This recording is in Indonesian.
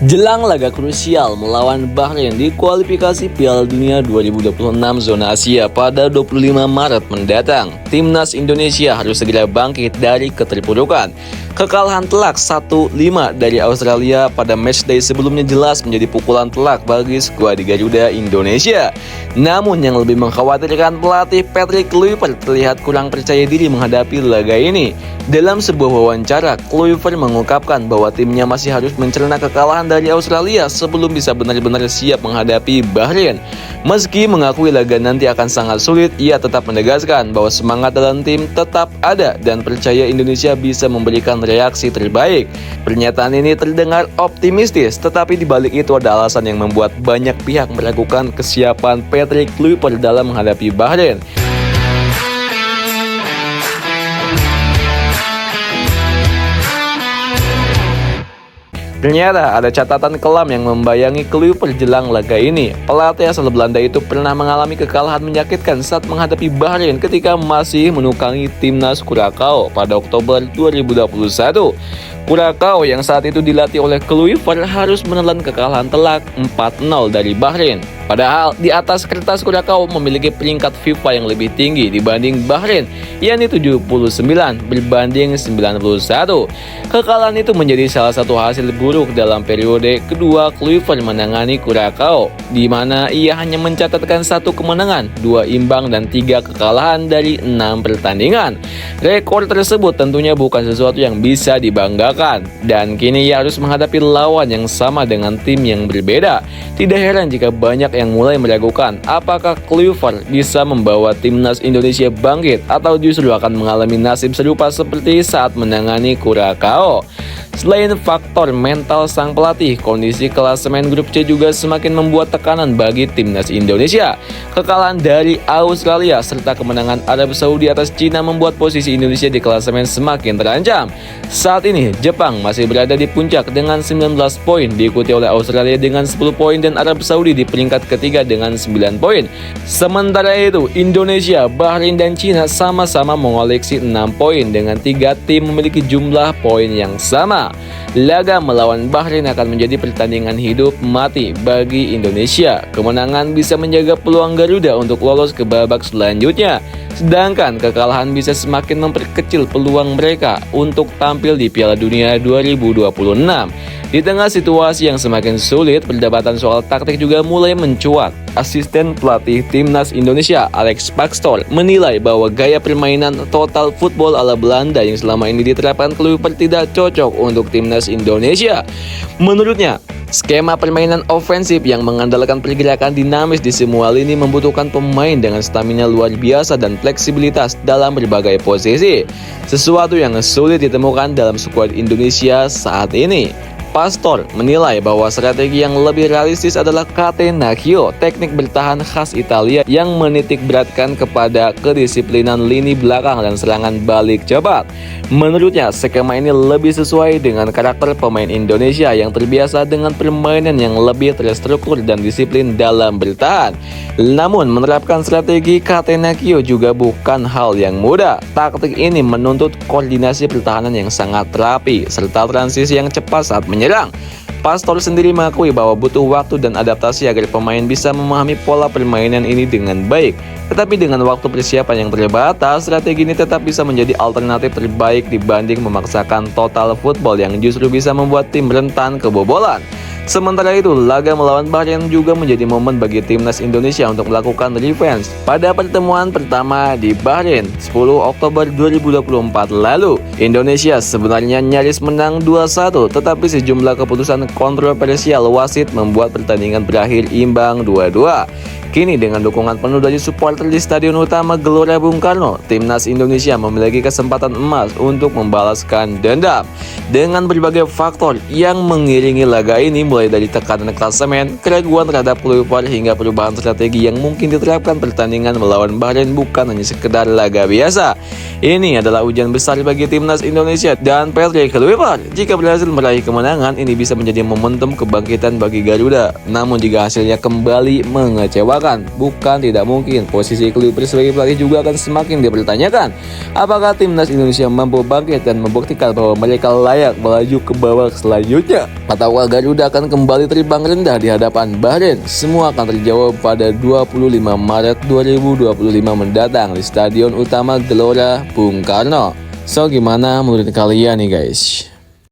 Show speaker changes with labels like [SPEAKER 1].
[SPEAKER 1] Jelang laga krusial melawan Bahrain di kualifikasi Piala Dunia 2026 zona Asia pada 25 Maret mendatang, timnas Indonesia harus segera bangkit dari keterpurukan. Kekalahan telak 1-5 dari Australia pada matchday sebelumnya jelas menjadi pukulan telak bagi skuad Garuda Indonesia. Namun yang lebih mengkhawatirkan, pelatih Patrick Kluivert terlihat kurang percaya diri menghadapi laga ini. Dalam sebuah wawancara, Kluivert mengungkapkan bahwa timnya masih harus mencerna kekalahan dari Australia sebelum bisa benar-benar siap menghadapi Bahrain. Meski mengakui laga nanti akan sangat sulit, ia tetap menegaskan bahwa semangat dalam tim tetap ada dan percaya Indonesia bisa memberikan reaksi terbaik. Pernyataan ini terdengar optimistis, tetapi di balik itu ada alasan yang membuat banyak pihak meragukan kesiapan Patrick Kluivert dalam menghadapi Bahrain. Ternyata ada catatan kelam yang membayangi Kluivert jelang laga ini. Pelatih asal Belanda itu pernah mengalami kekalahan menyakitkan saat menghadapi Bahrain ketika masih menukangi timnas Curaçao pada Oktober 2021. Curaçao yang saat itu dilatih oleh Kluivert harus menelan kekalahan telak 4-0 dari Bahrain. Padahal di atas kertas Curaçao memiliki peringkat FIFA yang lebih tinggi dibanding Bahrain, yakni 79 berbanding 91. Kekalahan itu menjadi salah satu hasil buruk dalam periode kedua Kluivert menangani Curaçao, di mana ia hanya mencatatkan 1 kemenangan, 2 imbang dan 3 kekalahan dari 6 pertandingan. Rekor tersebut tentunya bukan sesuatu yang bisa dibanggakan, dan kini ia harus menghadapi lawan yang sama dengan tim yang berbeda. Tidak heran jika banyak yang mulai meragukan apakah Kluivert bisa membawa timnas Indonesia bangkit atau justru akan mengalami nasib serupa seperti saat menangani Curaçao. Selain faktor mental sang pelatih, kondisi klasemen grup C juga semakin membuat tekanan bagi timnas Indonesia. Kekalahan dari Australia serta kemenangan Arab Saudi atas Cina membuat posisi Indonesia di klasemen semakin terancam. Saat ini, Jepang masih berada di puncak dengan 19 poin, diikuti oleh Australia dengan 10 poin dan Arab Saudi di peringkat ketiga dengan 9 poin. Sementara itu, Indonesia, Bahrain dan Cina sama-sama mengoleksi 6 poin dengan 3 tim memiliki jumlah poin yang sama. Laga melawan Bahrain akan menjadi pertandingan hidup mati bagi Indonesia. Kemenangan bisa menjaga peluang Garuda untuk lolos ke babak selanjutnya, sedangkan kekalahan bisa semakin memperkecil peluang mereka untuk tampil di Piala Dunia 2026. Di tengah situasi yang semakin sulit, perdebatan soal taktik juga mulai mencuat. Asisten pelatih timnas Indonesia, Alex Pastoor, menilai bahwa gaya permainan total football ala Belanda yang selama ini diterapkan Kluivert tidak cocok untuk timnas Indonesia. Menurutnya, skema permainan ofensif yang mengandalkan pergerakan dinamis di semua lini membutuhkan pemain dengan stamina luar biasa dan fleksibilitas dalam berbagai posisi, sesuatu yang sulit ditemukan dalam skuad Indonesia saat ini. Pastoor menilai bahwa strategi yang lebih realistis adalah catenaccio, teknik bertahan khas Italia yang menitik beratkan kepada kedisiplinan lini belakang dan serangan balik cepat. Menurutnya, skema ini lebih sesuai dengan karakter pemain Indonesia yang terbiasa dengan permainan yang lebih terstruktur dan disiplin dalam bertahan. Namun, menerapkan strategi catenaccio juga bukan hal yang mudah. Taktik ini menuntut koordinasi pertahanan yang sangat rapi serta transisi yang cepat saat menyerang. Pastoor sendiri mengakui bahwa butuh waktu dan adaptasi agar pemain bisa memahami pola permainan ini dengan baik. Tetapi dengan waktu persiapan yang terbatas, strategi ini tetap bisa menjadi alternatif terbaik dibanding memaksakan total football yang justru bisa membuat tim rentan kebobolan. Sementara itu, laga melawan Bahrain juga menjadi momen bagi timnas Indonesia untuk melakukan revenge pada pertemuan pertama di Bahrain 10 Oktober 2024 lalu. Indonesia sebenarnya nyaris menang 2-1, tetapi sejumlah keputusan kontroversial wasit membuat pertandingan berakhir imbang 2-2. Kini dengan dukungan penuh dari supporter di Stadion Utama Gelora Bung Karno, timnas Indonesia memiliki kesempatan emas untuk membalaskan dendam. Dengan berbagai faktor yang mengiringi laga ini, mulai dari tekanan klasemen, keraguan terhadap Kluivert hingga perubahan strategi yang mungkin diterapkan, pertandingan melawan Bahrain bukan hanya sekedar laga biasa. Ini adalah ujian besar bagi timnas Indonesia dan Patrick Kluivert. Jika berhasil meraih kemenangan, ini bisa menjadi momentum kebangkitan bagi Garuda. Namun jika hasilnya kembali mengecewakan, bukan tidak mungkin posisi Kluivert sebagai pelatih juga akan semakin dipertanyakan. Apakah timnas Indonesia mampu bangkit dan membuktikan bahwa mereka layak melaju ke babak selanjutnya? Ataukah Garuda akan akan kembali terbang rendah di hadapan Bahrain? Semua akan terjawab pada 25 Maret 2025 mendatang di Stadion Utama Gelora Bung Karno. So, gimana menurut kalian nih guys?